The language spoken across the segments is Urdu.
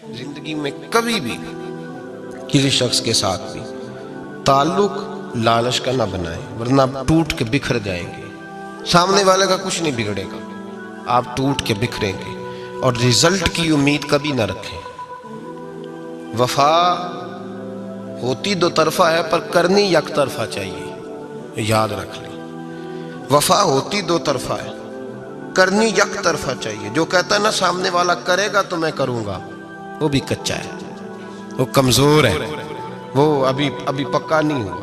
زندگی میں کبھی بھی کسی شخص کے ساتھ بھی تعلق لالچ کا نہ بنائیں، ورنہ آپ ٹوٹ کے بکھر جائیں گے۔ سامنے والے کا کچھ نہیں بگڑے گا، آپ ٹوٹ کے بکھریں گے، اور رزلٹ کی امید کبھی نہ رکھیں۔ وفا ہوتی دو طرفہ ہے پر کرنی یک طرفہ چاہیے، یاد رکھ لیں۔ وفا ہوتی دو طرفہ ہے، کرنی یک طرفہ چاہیے۔ جو کہتا ہے نا سامنے والا کرے گا تو میں کروں گا، وہ بھی کچا ہے، وہ کمزور ہے، وہ ابھی پکا نہیں ہوا۔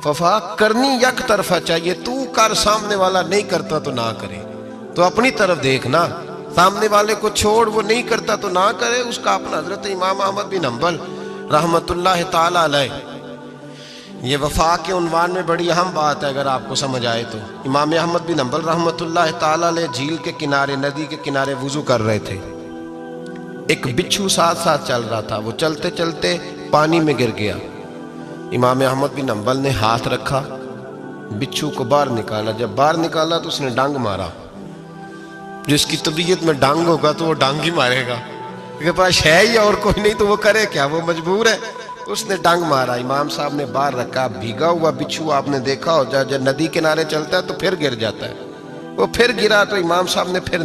وفا کرنی یک طرفہ چاہیے، تو کر، سامنے والا نہیں کرتا تو نہ کرے۔ تو اپنی طرف دیکھنا، سامنے والے کو چھوڑ، وہ نہیں کرتا تو نہ کرے، اس کا اپنا۔ حضرت امام احمد بن حنبل رحمت اللہ تعالی علیہ، یہ وفا کے عنوان میں بڑی اہم بات ہے اگر آپ کو سمجھ آئے تو۔ امام احمد بن حنبل رحمت اللہ تعالی علیہ جھیل کے کنارے، ندی کے کنارے وضو کر رہے تھے۔ ایک بچھو ساتھ ساتھ چل رہا تھا، وہ چلتے چلتے پانی میں گر گیا۔ امام احمد بن حنبل نے ہاتھ رکھا، بچھو کو باہر نکالا۔ جب باہر نکالا تو اس نے ڈانگ مارا۔ جس کی طبیعت میں ڈانگ ہوگا تو وہ ڈانگ ہی مارے گا، کے پاس ہے ہی اور کوئی نہیں تو وہ کرے کیا، وہ مجبور ہے۔ اس نے ڈانگ مارا، امام صاحب نے باہر رکھا۔ بھیگا ہوا بچھو آپ نے دیکھا ہو، جب ندی کنارے چلتا ہے تو پھر گر جاتا ہے۔ وہ پھر گرا تو امام صاحب نے پھر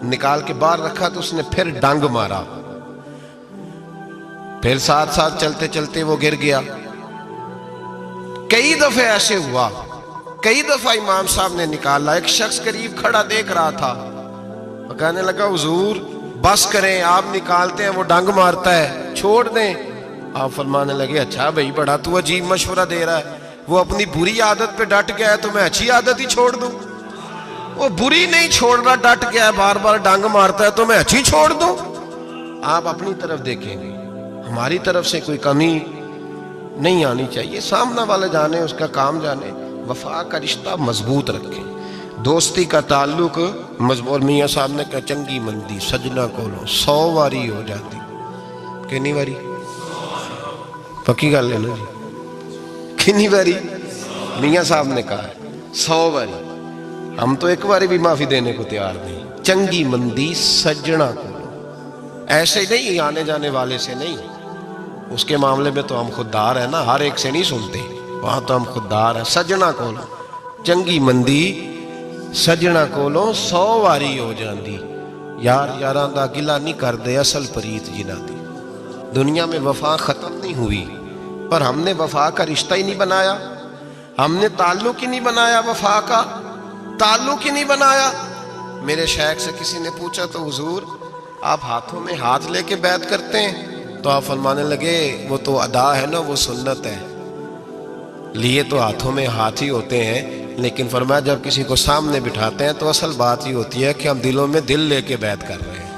نکال کے باہر رکھا تو اس نے پھر ڈانگ مارا۔ پھر ساتھ ساتھ چلتے چلتے وہ گر گیا۔ کئی دفعہ ایسے ہوا، کئی دفعہ امام صاحب نے نکالا۔ ایک شخص قریب کھڑا دیکھ رہا تھا، وہ کہنے لگا حضور بس کریں، آپ نکالتے ہیں وہ ڈانگ مارتا ہے، چھوڑ دیں۔ آپ فرمانے لگے اچھا بھائی، بڑا تو عجیب مشورہ دے رہا ہے۔ وہ اپنی بری عادت پہ ڈٹ گیا ہے تو میں اچھی عادت ہی چھوڑ دوں؟ وہ بری نہیں چھوڑ رہا، ڈٹ گیا ہے، بار بار ڈانگ مارتا ہے تو میں اچھی چھوڑ دوں؟ آپ اپنی طرف دیکھیں گے، ہماری طرف سے کوئی کمی نہیں آنی چاہیے۔ سامنا والے جانے، اس کا کام جانے۔ وفا کا رشتہ مضبوط رکھیں، دوستی کا تعلق مضبوط۔ میاں صاحب نے کہا چنگی مندی سجنا کولو 100 واری ہو جاتی، کتنی واری؟ پکی گل ہے نا جی، کتنی واری؟ میاں صاحب نے کہا 100 واری۔ ہم تو ایک باری بھی معافی دینے کو تیار نہیں۔ چنگی مندی سجنا کولو، ایسے نہیں آنے جانے والے سے نہیں، اس کے معاملے میں تو ہم خوددار ہیں نا، ہر ایک سے نہیں سنتے، وہاں تو ہم خوددار ہیں۔ سجنا کولو چنگی مندی سجنا کولو 100 واری ہو جاندی، یار یاراں دا گلا نہیں کر دے اصل پریت جنہ دی۔ دنیا میں وفا ختم نہیں ہوئی، پر ہم نے وفا کا رشتہ ہی نہیں بنایا، ہم نے تعلق ہی نہیں بنایا، وفا کا تعلق ہی نہیں بنایا۔ میرے شیخ سے کسی نے پوچھا تو حضور آپ ہاتھوں میں ہاتھ لے کے بیعت کرتے ہیں؟ تو آپ فرمانے لگے وہ تو ادا ہے نا، وہ سنت ہے، لیے تو ہاتھوں میں ہاتھ ہی ہوتے ہیں، لیکن فرمایا جب کسی کو سامنے بٹھاتے ہیں تو اصل بات یہ ہوتی ہے کہ ہم دلوں میں دل لے کے بیعت کر رہے ہیں،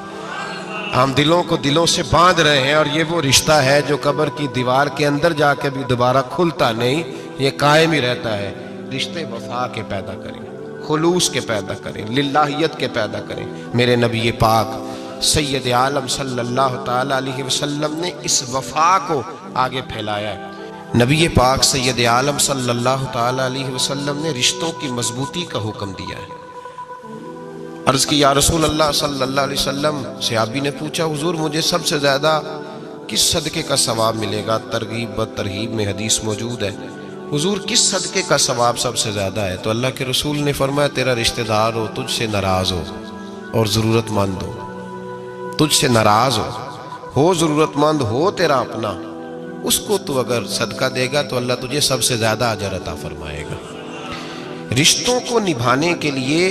ہم دلوں کو دلوں سے باندھ رہے ہیں، اور یہ وہ رشتہ ہے جو قبر کی دیوار کے اندر جا کے بھی دوبارہ کھلتا نہیں، یہ قائم ہی رہتا ہے۔ رشتے وفا کے پیدا کریں، خلوص کے پیدا کریں، للہیت کے پیدا کریں۔ میرے نبی پاک سید عالم صلی اللہ تعالی علیہ وسلم نے اس وفا کو آگے پھیلایا ہے۔ نبی پاک سید عالم صلی اللہ تعالی علیہ وسلم نے رشتوں کی مضبوطی کا حکم دیا ہے۔ عرض کی یا رسول اللہ صلی اللہ علیہ وسلم، صحابی نے پوچھا حضور مجھے سب سے زیادہ کس صدقے کا ثواب ملے گا؟ ترغیب و ترہیب میں حدیث موجود ہے، حضور کس صدقے کا ثواب سب سے زیادہ ہے؟ تو اللہ کے رسول نے فرمایا تیرا رشتہ دار ہو تجھ سے ناراض ہو اور ضرورت مند ہو، تجھ سے ناراض ہو ضرورت مند ہو تیرا اپنا، اس کو تو اگر صدقہ دے گا تو اللہ تجھے سب سے زیادہ اجر عطا فرمائے گا۔ رشتوں کو نبھانے کے لیے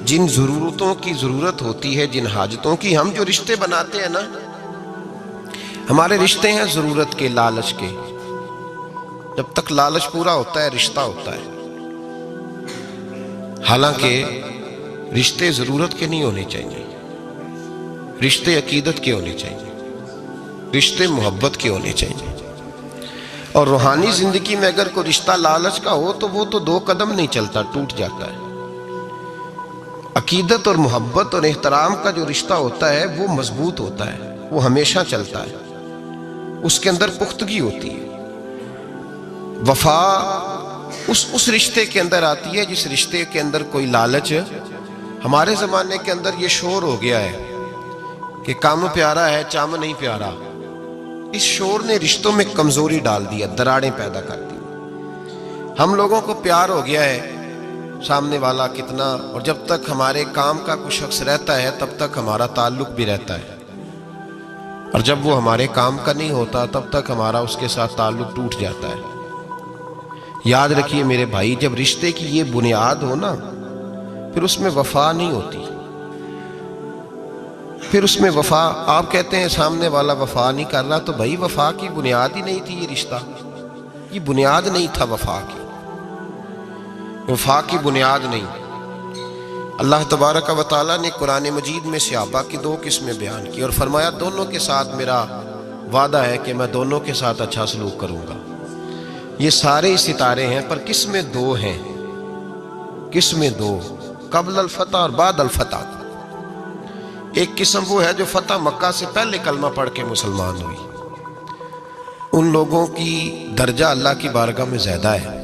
جن ضرورتوں کی ضرورت ہوتی ہے، جن حاجتوں کی، ہم جو رشتے بناتے ہیں نا، ہمارے رشتے ہیں ضرورت کے، لالچ کے۔ جب تک لالچ پورا ہوتا ہے رشتہ ہوتا ہے، حالانکہ رشتے ضرورت کے نہیں ہونے چاہیے، رشتے عقیدت کے ہونے چاہیے، رشتے محبت کے ہونے چاہیے۔ اور روحانی زندگی میں اگر کوئی رشتہ لالچ کا ہو تو وہ تو 2 قدم نہیں چلتا، ٹوٹ جاتا ہے۔ عقیدت اور محبت اور احترام کا جو رشتہ ہوتا ہے وہ مضبوط ہوتا ہے، وہ ہمیشہ چلتا ہے، اس کے اندر پختگی ہوتی ہے۔ وفا اس رشتے کے اندر آتی ہے جس رشتے کے اندر کوئی لالچ۔ ہمارے زمانے کے اندر یہ شور ہو گیا ہے کہ کام پیارا ہے چم نہیں پیارا، اس شور نے رشتوں میں کمزوری ڈال دیا، دراڑیں پیدا کر دی۔ ہم لوگوں کو پیار ہو گیا ہے سامنے والا کتنا، اور جب تک ہمارے کام کا کوئی شخص رہتا ہے تب تک ہمارا تعلق بھی رہتا ہے، اور جب وہ ہمارے کام کا نہیں ہوتا تب تک ہمارا اس کے ساتھ تعلق ٹوٹ جاتا ہے۔ یاد رکھیے میرے بھائی، جب رشتے کی یہ بنیاد ہو نا، پھر اس میں وفا نہیں ہوتی، پھر اس میں وفا، آپ کہتے ہیں سامنے والا وفا نہیں کر رہا، تو بھائی وفا کی بنیاد ہی نہیں تھی یہ رشتہ، یہ بنیاد نہیں تھا وفا کی، وفا کی بنیاد نہیں۔ اللہ تبارک و تعالیٰ نے قرآن مجید میں صحابہ کی 2 قسمیں بیان کی اور فرمایا دونوں کے ساتھ میرا وعدہ ہے کہ میں دونوں کے ساتھ اچھا سلوک کروں گا۔ یہ سارے ستارے ہیں پر قسمیں 2 ہیں، قسمیں 2، قبل الفتح اور بعد الفتح۔ ایک قسم وہ ہے جو فتح مکہ سے پہلے کلمہ پڑھ کے مسلمان ہوئی، ان لوگوں کی درجہ اللہ کی بارگاہ میں زیادہ ہے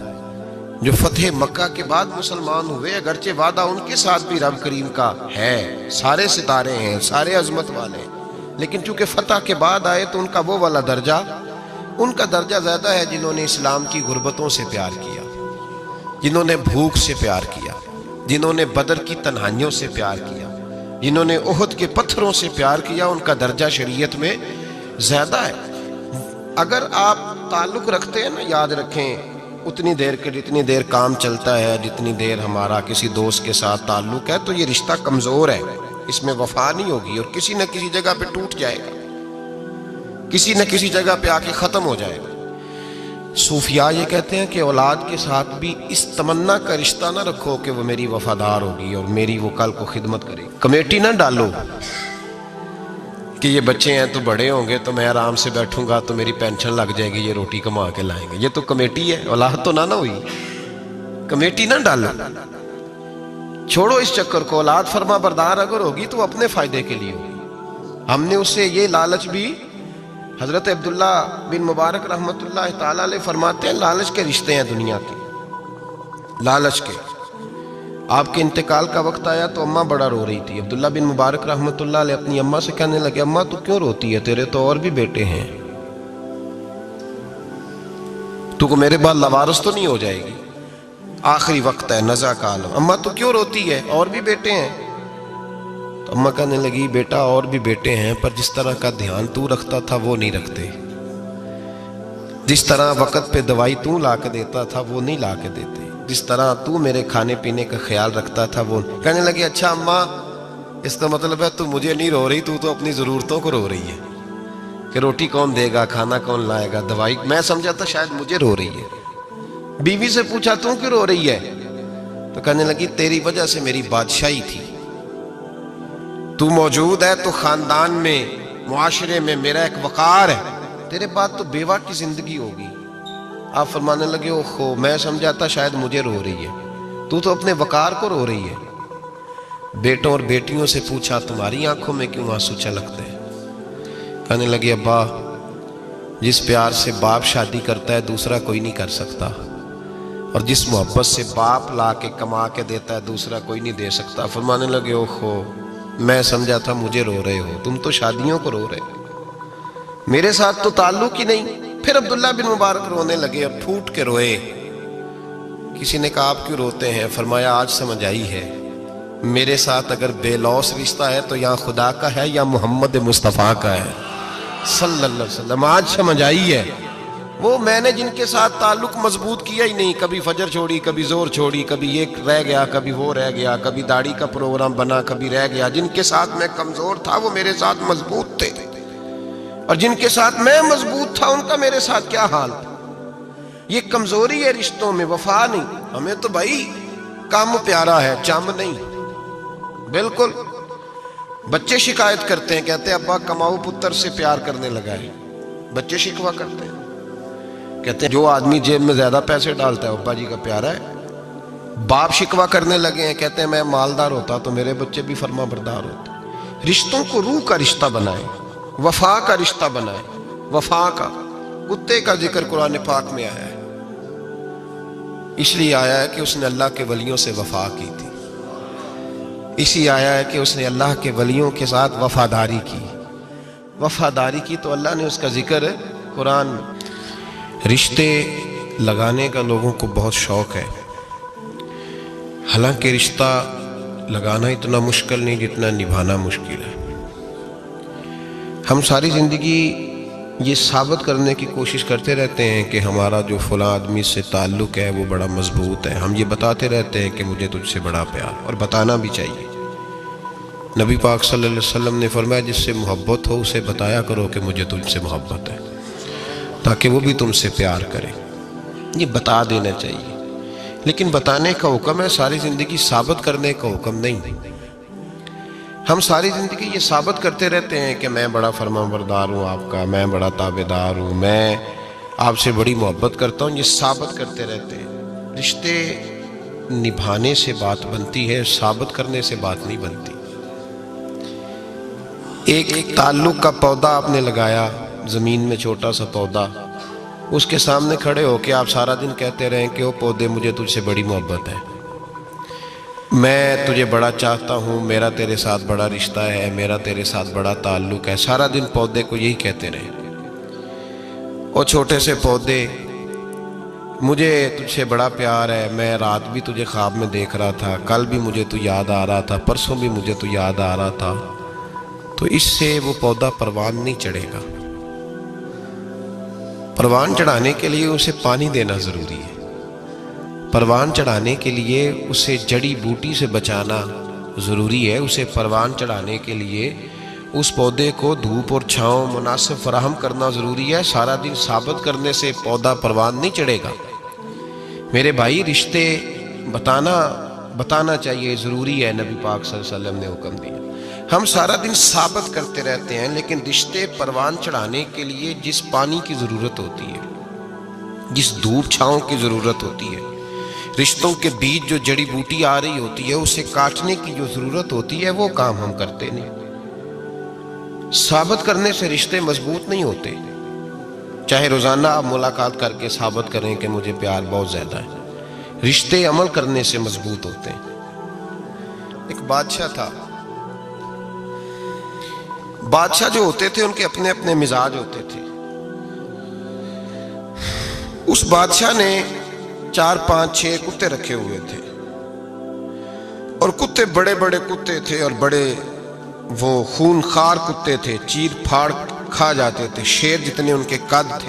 جو فتح مکہ کے بعد مسلمان ہوئے، اگرچہ وعدہ ان کے ساتھ بھی رب کریم کا ہے، سارے ستارے ہیں، سارے عظمت والے ہیں، لیکن چونکہ فتح کے بعد آئے تو ان کا وہ والا درجہ، ان کا درجہ زیادہ ہے جنہوں نے اسلام کی غربتوں سے پیار کیا، جنہوں نے بھوک سے پیار کیا، جنہوں نے بدر کی تنہائیوں سے پیار کیا، جنہوں نے احد کے پتھروں سے پیار کیا، ان کا درجہ شریعت میں زیادہ ہے۔ اگر آپ تعلق رکھتے ہیں نا، یاد رکھیں اتنی دیر کے جتنی دیر کام چلتا ہے، جتنی دیر ہمارا کسی دوست کے ساتھ تعلق ہے، تو یہ رشتہ کمزور ہے، اس میں وفا نہیں ہوگی اور کسی نہ کسی جگہ پہ ٹوٹ جائے گا، کسی نہ کسی جگہ پہ آ کے ختم ہو جائے گا۔ صوفیاء یہ کہتے ہیں کہ اولاد کے ساتھ بھی اس تمنا کا رشتہ نہ رکھو کہ وہ میری وفادار ہوگی اور میری وہ کل کو خدمت کرے گی۔ کمیٹی نہ ڈالو کہ یہ بچے ہیں تو بڑے ہوں گے تو میں آرام سے بیٹھوں گا تو میری پینشن لگ جائے گی، یہ روٹی کما کے لائیں گے، یہ تو کمیٹی ہے، اولاد تو نہ ہوئی، کمیٹی نہ ڈالو، چھوڑو اس چکر کو۔ اولاد فرما بردار اگر ہوگی تو اپنے فائدے کے لیے ہوگی۔ ہم نے اس سے یہ لالچ بھی، حضرت عبداللہ بن مبارک رحمۃ اللہ تعالیٰ علیہ فرماتے ہیں لالچ کے رشتے ہیں دنیا کے، لالچ کے۔ آپ کے انتقال کا وقت آیا تو اماں بڑا رو رہی تھی، عبداللہ بن مبارک رحمۃ اللہ علیہ اپنی اماں سے کہنے لگے اماں تو کیوں روتی ہے، تیرے تو اور بھی بیٹے ہیں، تو کو میرے بعد لوارث تو نہیں ہو جائے گی، آخری وقت ہے، نزع کا عالم، اماں تو کیوں روتی ہے، اور بھی بیٹے ہیں؟ تو اماں کہنے لگی بیٹا اور بھی بیٹے ہیں پر جس طرح کا دھیان تو رکھتا تھا وہ نہیں رکھتے، جس طرح وقت پہ دوائی تو لا کے دیتا تھا وہ نہیں لا کے دیتے، جس طرح تو میرے کھانے پینے کا خیال رکھتا تھا وہ۔ کہنے لگے اچھا اماں اس کا مطلب ہے تو مجھے نہیں رو رہی، تو اپنی ضرورتوں کو رو رہی ہے کہ روٹی کون دے گا، کھانا کون لائے گا، دوائی، میں سمجھا تھا شاید مجھے رو رہی ہے۔ بیوی سے پوچھا تو کیوں رو رہی ہے، تو کہنے لگی تیری وجہ سے میری بادشاہی تھی، تو موجود ہے تو خاندان میں، معاشرے میں میرا ایک وقار ہے، تیرے بعد تو بیوہ کی زندگی ہوگی۔ آپ فرمانے لگے اوہو میں سمجھا تھا شاید مجھے رو رہی ہے، تو اپنے وقار کو رو رہی ہے۔ بیٹوں اور بیٹیوں سے پوچھا تمہاری آنکھوں میں کیوں آنسو چھلکتے ہیں؟ کہنے لگے ابا جس پیار سے باپ شادی کرتا ہے دوسرا کوئی نہیں کر سکتا، اور جس محبت سے باپ لا کے کما کے دیتا ہے دوسرا کوئی نہیں دے سکتا۔ فرمانے لگے اوہو میں سمجھا تھا مجھے رو رہے ہو، تم تو شادیوں کو رو رہے ہو، میرے ساتھ تو تعلق ہی نہیں۔ پھر عبداللہ بن مبارک رونے لگے اور پھوٹ کے روئے۔ کسی نے کہا آپ کیوں روتے ہیں؟ فرمایا آج سمجھ آئی ہے، میرے ساتھ اگر بے لوث رشتہ ہے تو یا خدا کا ہے یا محمد مصطفیٰ کا ہے صلی اللہ علیہ وسلم، آج سمجھ آئی ہے۔ وہ میں نے جن کے ساتھ تعلق مضبوط کیا ہی نہیں، کبھی فجر چھوڑی، کبھی زور چھوڑی، کبھی یہ رہ گیا، کبھی وہ رہ گیا، کبھی داڑھی کا پروگرام بنا، کبھی رہ گیا، جن کے ساتھ میں کمزور تھا وہ میرے ساتھ مضبوط تھے، اور جن کے ساتھ میں مضبوط تھا ان کا میرے ساتھ کیا حال تھا۔ یہ کمزوری ہے رشتوں میں، وفا نہیں۔ ہمیں تو بھائی کام پیارا ہے، چم نہیں، بالکل۔ بچے شکایت کرتے ہیں، کہتے ہیں ابا کماؤ پتر سے پیار کرنے لگا ہے، بچے شکوہ کرتے ہیں، کہتے ہیں جو آدمی جیب میں زیادہ پیسے ڈالتا ہے ابا جی کا پیارا ہے۔ باپ شکوہ کرنے لگے ہیں، کہتے ہیں میں مالدار ہوتا تو میرے بچے بھی فرما بردار ہوتے۔ رشتوں کو روح کا رشتہ بنائیں، وفا کا رشتہ بنائیں، وفا کا۔ کتے کا ذکر قرآن پاک میں آیا ہے، اس لیے آیا ہے کہ اس نے اللہ کے ولیوں سے وفا کی تھی، اسی آیا ہے کہ اس نے اللہ کے ولیوں کے ساتھ وفاداری کی، وفاداری کی تو اللہ نے اس کا ذکر ہے قرآن میں۔ رشتے لگانے کا لوگوں کو بہت شوق ہے، حالانکہ رشتہ لگانا اتنا مشکل نہیں جتنا نبھانا مشکل ہے۔ ہم ساری زندگی یہ ثابت کرنے کی کوشش کرتے رہتے ہیں کہ ہمارا جو فلاں آدمی سے تعلق ہے وہ بڑا مضبوط ہے، ہم یہ بتاتے رہتے ہیں کہ مجھے تجھ سے بڑا پیار، اور بتانا بھی چاہیے۔ نبی پاک صلی اللہ علیہ وسلم نے فرمایا جس سے محبت ہو اسے بتایا کرو کہ مجھے تجھ سے محبت ہے، تاکہ وہ بھی تم سے پیار کرے، یہ بتا دینا چاہیے۔ لیکن بتانے کا حکم ہے، ساری زندگی ثابت کرنے کا حکم نہیں۔ ہم ساری زندگی یہ ثابت کرتے رہتے ہیں کہ میں بڑا فرمانبردار ہوں آپ کا، میں بڑا تابعدار ہوں، میں آپ سے بڑی محبت کرتا ہوں، یہ ثابت کرتے رہتے ہیں۔ رشتے نبھانے سے بات بنتی ہے، ثابت کرنے سے بات نہیں بنتی۔ ایک تعلق کا پودا آپ نے لگایا زمین میں، چھوٹا سا پودا، اس کے سامنے کھڑے ہو کے آپ سارا دن کہتے رہیں کہ او پودے مجھے تجھ سے بڑی محبت ہے، میں تجھے بڑا چاہتا ہوں، میرا تیرے ساتھ بڑا رشتہ ہے، میرا تیرے ساتھ بڑا تعلق ہے، سارا دن پودے کو یہی کہتے رہے، او چھوٹے سے پودے مجھے تجھ سے بڑا پیار ہے، میں رات بھی تجھے خواب میں دیکھ رہا تھا، کل بھی مجھے تو یاد آ رہا تھا، پرسوں بھی مجھے تو یاد آ رہا تھا، تو اس سے وہ پودا پروان نہیں چڑھے گا۔ پروان چڑھانے کے لیے اسے پانی دینا ضروری ہے، پروان چڑھانے کے لیے اسے جڑی بوٹی سے بچانا ضروری ہے، اسے پروان چڑھانے کے لیے اس پودے کو دھوپ اور چھاؤں مناسب فراہم کرنا ضروری ہے۔ سارا دن ثابت کرنے سے پودا پروان نہیں چڑھے گا۔ میرے بھائی، رشتے بتانا چاہیے، ضروری ہے، نبی پاک صلی اللہ علیہ وسلم نے حکم دیا۔ ہم سارا دن ثابت کرتے رہتے ہیں، لیکن رشتے پروان چڑھانے کے لیے جس پانی کی ضرورت ہوتی ہے، جس دھوپ چھاؤں کی ضرورت ہوتی ہے، رشتوں کے بیچ جو جڑی بوٹی آ رہی ہوتی ہے اسے کاٹنے کی جو ضرورت ہوتی ہے، وہ کام ہم کرتے نہیں۔ ثابت کرنے سے رشتے مضبوط نہیں ہوتے، چاہے روزانہ آپ ملاقات کر کے ثابت کریں کہ مجھے پیار بہت زیادہ ہے، رشتے عمل کرنے سے مضبوط ہوتے ہیں۔ ایک بادشاہ تھا، بادشاہ جو ہوتے تھے ان کے اپنے اپنے مزاج ہوتے تھے۔ اس بادشاہ نے 4 5 6 کتے رکھے ہوئے تھے، اور کتے بڑے بڑے کتے تھے، اور بڑے وہ خون خار کتے تھے، چیر پھاڑ کھا جاتے تھے، شیر جتنے ان کے قد تھے۔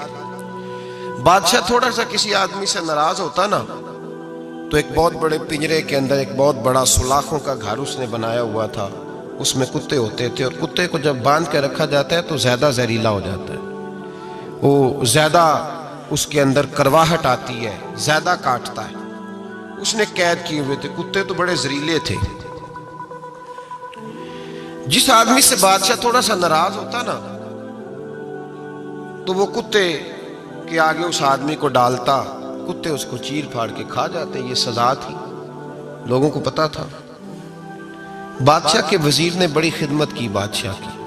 بادشاہ تھوڑا سا کسی آدمی سے ناراض ہوتا نا، تو ایک بہت بڑے پنجرے کے اندر ایک بہت بڑا سلاخوں کا گھر اس نے بنایا ہوا تھا، اس میں کتے ہوتے تھے، اور کتے کو جب باندھ کے رکھا جاتا ہے تو زیادہ زہریلا ہو جاتا ہے، وہ زیادہ اس کے اندر کرواہٹ آتی ہے، زیادہ کاٹتا ہے۔ اس نے قید کیے ہوئے تھے، کتے تو بڑے زہریلے تھے۔ جس آدمی سے بادشاہ تھوڑا سا ناراض ہوتا نا، تو وہ کتے کے آگے اس آدمی کو ڈالتا، کتے اس کو چیر پھاڑ کے کھا جاتے۔ یہ سزا تھی، لوگوں کو پتا تھا۔ بادشاہ کے وزیر نے بڑی خدمت کی بادشاہ کی،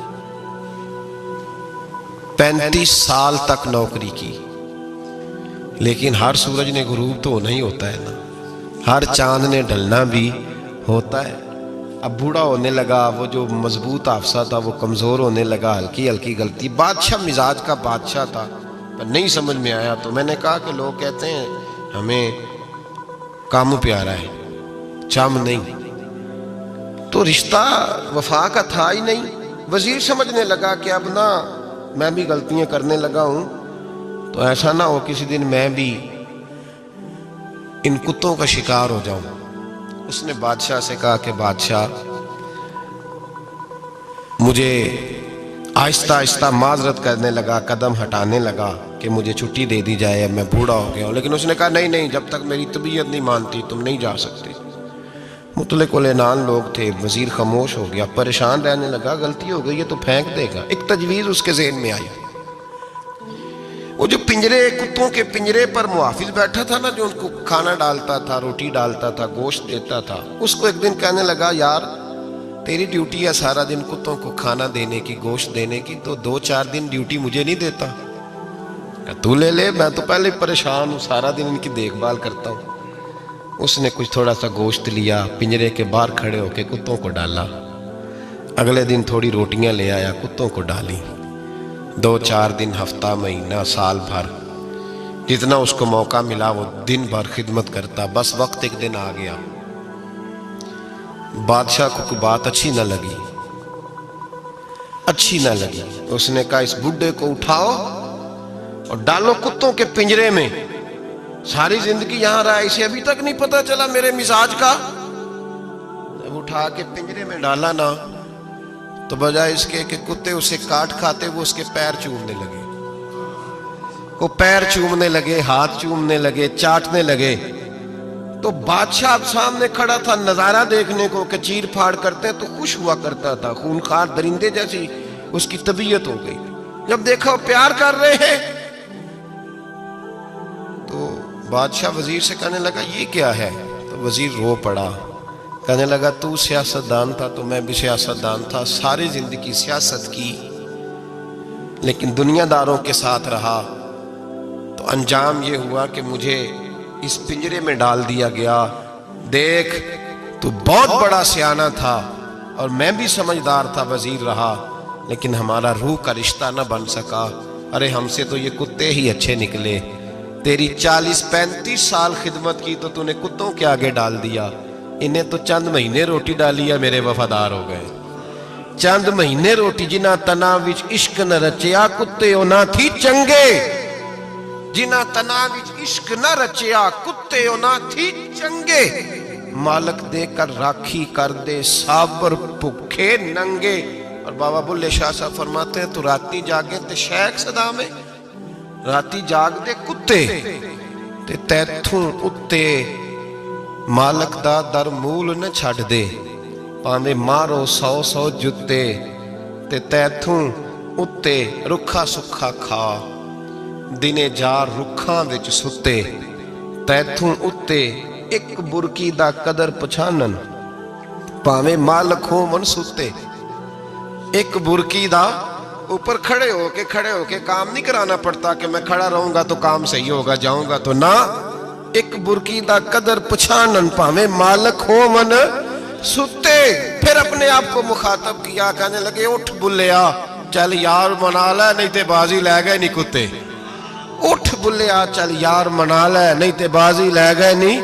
35 سال تک نوکری کی، لیکن ہر سورج نے غروب تو ہونا ہی ہوتا ہے نا، ہر چاند نے ڈھلنا بھی ہوتا ہے۔ اب بوڑھا ہونے لگا، وہ جو مضبوط حافظہ تھا وہ کمزور ہونے لگا، ہلکی ہلکی غلطی۔ بادشاہ مزاج کا بادشاہ تھا، پر نہیں سمجھ میں آیا، تو میں نے کہا کہ لوگ کہتے ہیں ہمیں کام پیارا ہے، چم نہیں، تو رشتہ وفا کا تھا ہی نہیں۔ وزیر سمجھنے لگا کہ اب نہ میں بھی غلطیاں کرنے لگا ہوں، تو ایسا نہ ہو کسی دن میں بھی ان کتوں کا شکار ہو جاؤں۔ اس نے بادشاہ سے کہا کہ بادشاہ، مجھے آہستہ آہستہ معذرت کرنے لگا، قدم ہٹانے لگا کہ مجھے چھٹی دے دی جائے، اب میں بوڑھا ہو گیا ہوں۔ لیکن اس نے کہا نہیں، جب تک میری طبیعت نہیں مانتی تم نہیں جا سکتے۔ مطلق العنان لوگ تھے، وزیر خاموش ہو گیا، پریشان رہنے لگا، غلطی ہو گئی ہے تو پھینک دے گا۔ ایک تجویز اس کے ذہن میں آئی، وہ جو کتوں کے پنجرے پر محافظ بیٹھا تھا نا، جو ان کو کھانا ڈالتا تھا، روٹی ڈالتا تھا، گوشت دیتا تھا، اس کو ایک دن کہنے لگا، یار تیری ڈیوٹی ہے سارا دن کتوں کو کھانا دینے کی، گوشت دینے کی، تو 2 4 دن ڈیوٹی مجھے نہیں دیتا؟ تو لے لے، میں تو پہلے پریشان ہوں، سارا دن ان کی دیکھ بھال کرتا ہوں۔ اس نے کچھ تھوڑا سا گوشت لیا، پنجرے کے باہر کھڑے ہو کے کتوں کو ڈالا۔ اگلے دن تھوڑی روٹیاں لے آیا، کتوں کو ڈالی۔ 2-4 دن، ہفتہ، مہینہ، سال بھر، جتنا اس کو موقع ملا وہ دن بھر خدمت کرتا۔ بس وقت ایک دن آ گیا، بادشاہ کو کوئی بات اچھی نہ لگی۔ اس نے کہا اس بڈھے کو اٹھاؤ اور ڈالو کتوں کے پنجرے میں۔ ساری زندگی یہاں رہا، اسے ابھی تک نہیں پتا چلا میرے مزاج کا۔ جب اٹھا کے پنجرے میں ڈالا نا، تو بجائے اس کے کہ کتے اسے کاٹ کھاتے، وہ اس کے پیر چومنے لگے۔ وہ پیر چومنے لگے، ہاتھ چومنے لگے، چاٹنے لگے۔ تو بادشاہ سامنے کھڑا تھا نظارہ دیکھنے کو کہ چیر پھاڑ کرتے تو خوش ہوا کرتا تھا، خونخوار درندے جیسی اس کی طبیعت ہو گئی۔ جب دیکھا وہ پیار کر رہے ہیں تو بادشاہ وزیر سے کہنے لگا یہ کیا ہے؟ تو وزیر رو پڑا، کہنے لگا تو سیاستدان تھا تو میں بھی سیاستدان تھا، ساری زندگی سیاست کی، لیکن دنیا داروں کے ساتھ رہا تو انجام یہ ہوا کہ مجھے اس پنجرے میں ڈال دیا گیا۔ دیکھ تو بہت بڑا سیانہ تھا اور میں بھی سمجھدار تھا، وزیر رہا، لیکن ہمارا روح کا رشتہ نہ بن سکا۔ ارے ہم سے تو یہ کتے ہی اچھے نکلے۔ تیری 40-35 سال خدمت کی تو تو نے کتوں کے آگے ڈال دیا، انہیں تو چند مہینے روٹی ڈالی ہے، میرے وفادار ہو گئے۔ چند مہینے روٹی، جنہ تنا وچ عشق نہ رچیا، کتے او نہ تھی چنگے۔ جنہ تنا وچ عشق نہ رچیا، کتے او نہ تھی چنگے۔ مالک دے کر راکھی کر دے، صابر بھکھے ننگے۔ اور بابا بلے شاہ صاحب فرماتے ہیں تو راتی جاگے تے شیخ صدا میں، راتی جاگ دے کتے تے تیتھوں اتے مالک دا در مول نہ چھڑ دے، پاندے مارو 100 جتے تے تیتھوں اتے رکھا سکھا کھا، دنے جار رکھاں وچ ستے، تیتھوں اتے ایک برکی دا قدر پچھانن، پاویں مالک ہو من ستے۔ ایک برکی دا اوپر کھڑے ہو کے کام نہیں کرانا پڑتا کہ میں کھڑا رہوں گا تو کام صحیح ہوگا، جاؤں گا تو نہ۔ ایک برکی دا قدر پچھانن، پاویں مالک ہو من ستے۔ پھر اپنے آپ کو مخاطب کیا، کہنے لگے اٹھ بلیا، چل یار منا لے نہیں تے بازی لے گئے نہیں کتے۔ اٹھ بلیا، چل یار منا لے نہیں تے بازی لے گئے نہیں،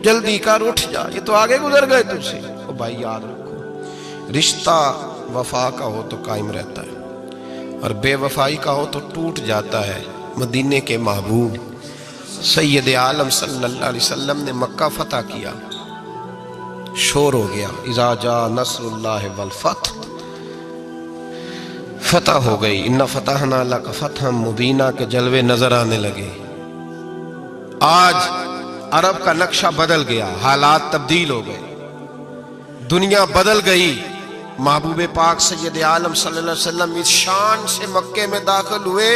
جلدی کر اٹھ جا، یہ تو آگے گزر گئے تجھ سے۔ او بھائی یاد رکھو، رشتہ وفا کا ہو تو قائم رہتا ہے اور بے وفائی کا ہو تو ٹوٹ جاتا ہے۔ مدینے کے محبوب سید عالم صلی اللہ علیہ وسلم نے مکہ فتح کیا، شور ہو گیا، اذا جاء نصر اللہ والفتح، فتح ہو گئی، انا فتحنا لک فتحا مبینا کے جلوے نظر آنے لگے۔ آج عرب کا نقشہ بدل گیا، حالات تبدیل ہو گئے، دنیا بدل گئی۔ محبوب پاک سید عالم صلی اللہ علیہ وسلم اس شان سے مکے میں داخل ہوئے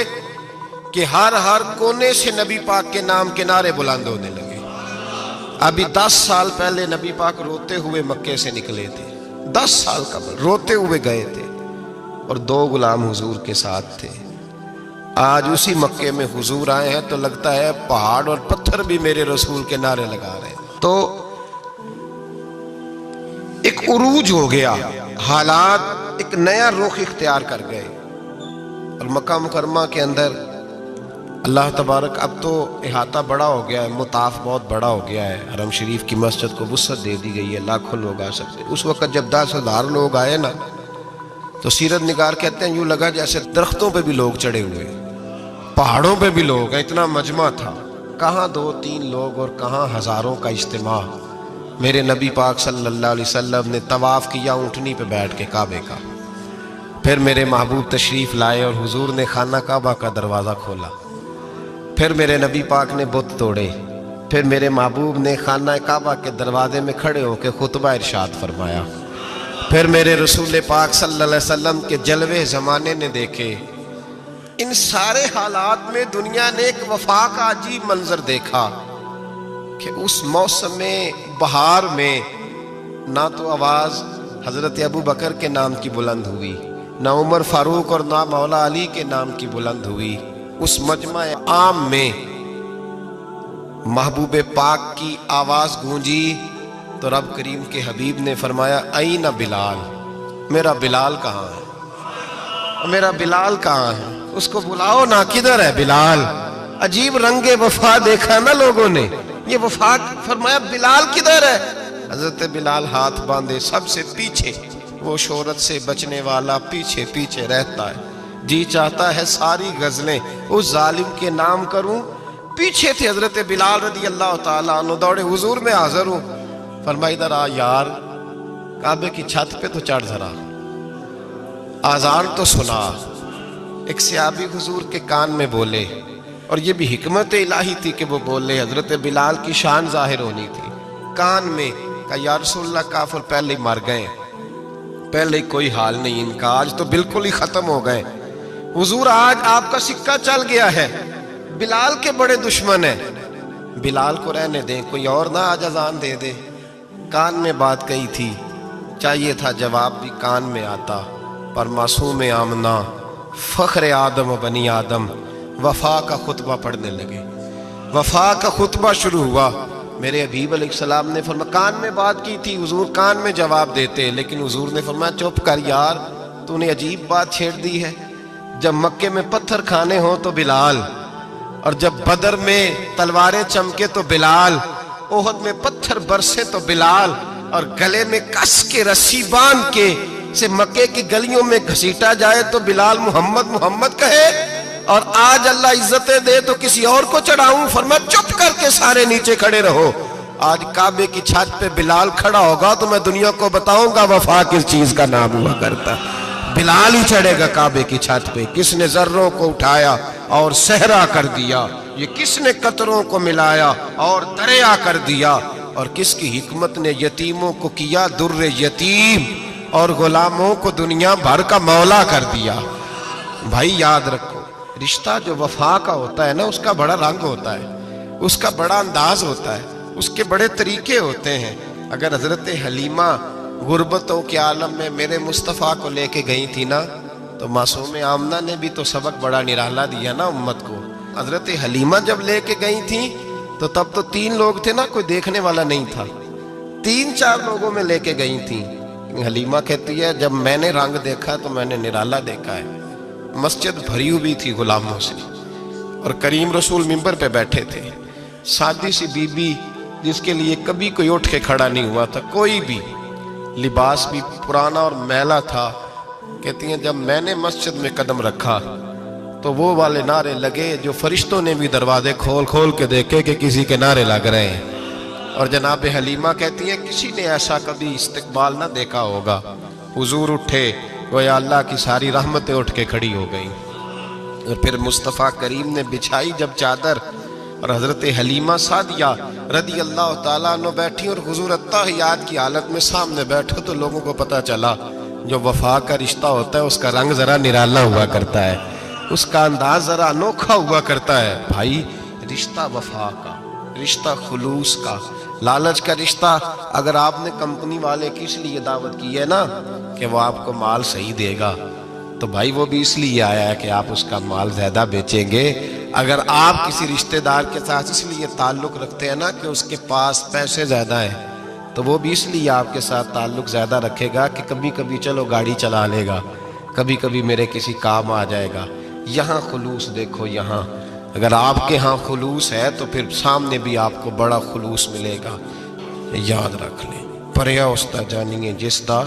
کہ ہر کونے سے نبی پاک کے نام کے نعرے بلند ہونے لگے۔ ابھی 10 سال پہلے نبی پاک روتے ہوئے مکے سے نکلے تھے، 10 سال قبل روتے ہوئے گئے تھے اور 2 غلام حضور کے ساتھ تھے۔ آج اسی مکے میں حضور آئے ہیں تو لگتا ہے پہاڑ اور پتھر بھی میرے رسول کے نعرے لگا رہے ہیں۔ تو ایک عروج ہو گیا، حالات ایک نیا رخ اختیار کر گئے، اور مکہ مکرمہ کے اندر اللہ تبارک اب تو احاطہ بڑا ہو گیا ہے، مطاف بہت بڑا ہو گیا ہے، حرم شریف کی مسجد کو وسعت دے دی گئی ہے، لاکھوں لوگ آ سکتے۔ اس وقت جب 10,000 لوگ آئے نا تو سیرت نگار کہتے ہیں یوں لگا جیسے درختوں پہ بھی لوگ چڑھے ہوئے، پہاڑوں پہ بھی لوگ ہیں، اتنا مجمع تھا۔ کہاں 2-3 لوگ اور کہاں ہزاروں کا اجتماع۔ میرے نبی پاک صلی اللہ علیہ وسلم نے طواف کیا اونٹنی پہ بیٹھ کے کعبے کا، پھر میرے محبوب تشریف لائے اور حضور نے خانہ کعبہ کا دروازہ کھولا، پھر میرے نبی پاک نے بت توڑے، پھر میرے محبوب نے خانہ کعبہ کے دروازے میں کھڑے ہو کے خطبہ ارشاد فرمایا، پھر میرے رسول پاک صلی اللہ علیہ وسلم کے جلوے زمانے نے دیکھے۔ ان سارے حالات میں دنیا نے ایک وفا کا عجیب منظر دیکھا کہ اس موسم بہار میں نہ تو آواز حضرت ابو بکر کے نام کی بلند ہوئی، نہ عمر فاروق اور نہ مولا علی کے نام کی بلند ہوئی۔ اس مجمع عام میں محبوب پاک کی آواز گونجی تو رب کریم کے حبیب نے فرمایا این بلال، میرا بلال کہاں ہے، میرا بلال کہاں ہے، اس کو بلاؤ نا، کدھر ہے بلال؟ عجیب رنگ وفا دیکھا نا لوگوں نے، یہ وفا فرمایا بلال کدھر ہے؟ حضرت بلال ہاتھ باندھے سب سے پیچھے، وہ شہرت سے بچنے والا پیچھے پیچھے رہتا ہے، جی چاہتا ہے ساری غزلیں اس ظالم کے نام کروں۔ پیچھے تھے حضرت بلال رضی اللہ تعالیٰ عنہ، دوڑے حضور میں حاضر ہوں، فرمایا ادھر آ یار، کعبے کی چھت پہ تو چڑھ ذرا، آذان تو سنا۔ ایک صحابی حضور کے کان میں بولے، اور یہ بھی حکمت الہی تھی کہ وہ بولے، حضرت بلال کی شان ظاہر ہونی تھی، کان میں کہا یا رسول اللہ کافر پہلے ہی مر گئے، پہلے ہی کوئی حال نہیں ان کا، آج تو بالکل ہی ختم ہو گئے حضور، آج آپ کا سکہ چل گیا ہے، بلال کے بڑے دشمن ہیں، بلال کو رہنے دیں، کوئی اور نہ آج اذان دے دے۔ کان میں بات کہی تھی، چاہیے تھا جواب بھی کان میں آتا، پر معصوم آمنہ فخر آدم و بنی آدم وفا کا خطبہ پڑھنے لگے، وفا کا خطبہ شروع ہوا۔ میرے حبیب علیہ السلام نے فرمایا، کان میں بات کی تھی، حضور کان میں جواب دیتے، لیکن حضور نے فرمایا چپ کر یار، تو نے عجیب بات چھیڑ دی ہے، جب مکے میں پتھر کھانے ہوں تو بلال، اور جب بدر میں تلواریں چمکے تو بلال، احد میں پتھر برسے تو بلال، اور گلے میں کس کے رسی باندھ کے سے مکے کی گلیوں میں گھسیٹا جائے تو بلال محمد محمد کہے، اور آج اللہ عزتیں دے تو کسی اور کو چڑھاؤں، فرمایا چپ کر کے سارے نیچے کھڑے رہو، آج کعبے کی چھت پہ بلال کھڑا ہوگا تو میں دنیا کو بتاؤں گا وفا کس چیز کا نام ہوا کرتا، بلال ہی چڑھے گا کعبے کی چھت پہ۔ کس نے ذروں کو اٹھایا اور صحرا کر دیا، یہ کس نے قطروں کو ملایا اور دریا کر دیا، اور کس کی حکمت نے یتیموں کو کیا در یتیم، اور غلاموں کو دنیا بھر کا مولا کر دیا۔ بھائی یاد رکھو، رشتہ جو وفا کا ہوتا ہے نا، اس کا بڑا رنگ ہوتا ہے، اس کا بڑا انداز ہوتا ہے، اس کے بڑے طریقے ہوتے ہیں۔ اگر حضرت حلیمہ غربتوں کے عالم میں میرے مصطفیٰ کو لے کے گئی تھی نا، تو معصوم آمنہ نے بھی تو سبق بڑا نرالا دیا نا امت کو۔ حضرت حلیمہ جب لے کے گئی تھی تو تب تو 3 لوگ تھے نا، کوئی دیکھنے والا نہیں تھا، 3-4 لوگوں میں لے کے گئی تھی۔ حلیمہ کہتی ہے جب میں نے رنگ دیکھا تو میں نے نرالا دیکھا ہے، مسجد بھری ہوئی تھی غلاموں سے، اور کریم رسول منبر پہ بیٹھے تھے، سادی سی بی بی جس کے لیے کبھی کوئی اٹھ کے کھڑا نہیں ہوا تھا، کوئی بھی، لباس بھی پرانا اور میلا تھا، کہتی ہیں جب میں نے مسجد میں قدم رکھا تو وہ والے نعرے لگے جو فرشتوں نے بھی دروازے کھول کھول کے دیکھے کہ کسی کے نعرے لگ رہے ہیں، اور جناب حلیمہ کہتی ہیں کسی نے ایسا کبھی استقبال نہ دیکھا ہوگا، حضور اٹھے گویا اللہ کی ساری رحمتیں اٹھ کے کھڑی ہو گئیں، اور پھر مصطفیٰ کریم نے بچھائی جب چادر، اور حضرت حلیمہ سعدیہ رضی اللہ تعالیٰ عنہ بیٹھی، اور حضور اتحیات کی حالت میں سامنے بیٹھو تو لوگوں کو پتہ چلا جو وفا کا رشتہ ہوتا ہے اس کا رنگ ذرا نرالا ہوا کرتا ہے، اس کا انداز ذرا انوکھا ہوا کرتا ہے۔ بھائی رشتہ وفا کا، رشتہ خلوص کا، لالچ کا رشتہ، اگر آپ نے کمپنی والے کی اس لیے دعوت کی ہے نا کہ وہ آپ کو مال صحیح دے گا، تو بھائی وہ بھی اس لیے آیا ہے کہ آپ اس کا مال زیادہ بیچیں گے۔ اگر آپ کسی رشتہ دار کے ساتھ اس لیے تعلق رکھتے ہیں نا کہ اس کے پاس پیسے زیادہ ہیں، تو وہ بھی اس لیے آپ کے ساتھ تعلق زیادہ رکھے گا کہ کبھی کبھی چلو گاڑی چلا لے گا، کبھی کبھی میرے کسی کام آ جائے گا۔ یہاں خلوص دیکھو، یہاں اگر آپ کے ہاں خلوص ہے تو پھر سامنے بھی آپ کو بڑا خلوص ملے گا، یاد رکھ لیں۔ پریا استا جانیے جس دا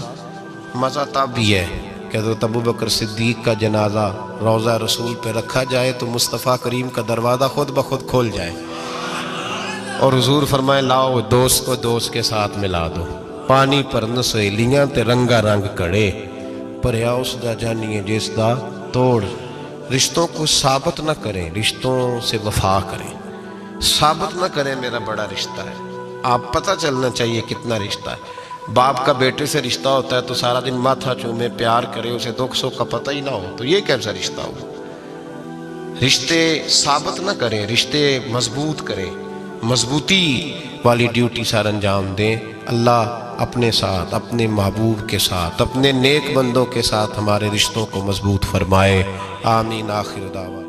مزہ تب بھی ہے کہ حضرت ابوبکر صدیق کا جنازہ روضہ رسول پہ رکھا جائے تو مصطفیٰ کریم کا دروازہ خود بخود کھول جائے، اور حضور فرمائے لاؤ دوست کو دوست کے ساتھ ملا دو، پانی پر نہ سہیلیاں تے رنگا رنگ کڑے، پریا اس دا جانیے جس دا توڑ۔ رشتوں کو ثابت نہ کریں، رشتوں سے وفا کریں، ثابت نہ کریں میرا بڑا رشتہ ہے، آپ پتہ چلنا چاہیے کتنا رشتہ ہے۔ باپ کا بیٹے سے رشتہ ہوتا ہے تو سارا دن ماتھا چومے پیار کرے، اسے دکھ سکھ کا پتہ ہی نہ ہو، تو یہ کیسا رشتہ ہو؟ رشتے ثابت نہ کریں، رشتے مضبوط کریں، مضبوطی والی ڈیوٹی سر انجام دیں۔ اللہ اپنے ساتھ، اپنے محبوب کے ساتھ، اپنے نیک بندوں کے ساتھ ہمارے رشتوں کو مضبوط فرمائے، آمین۔ آخر دعویٰ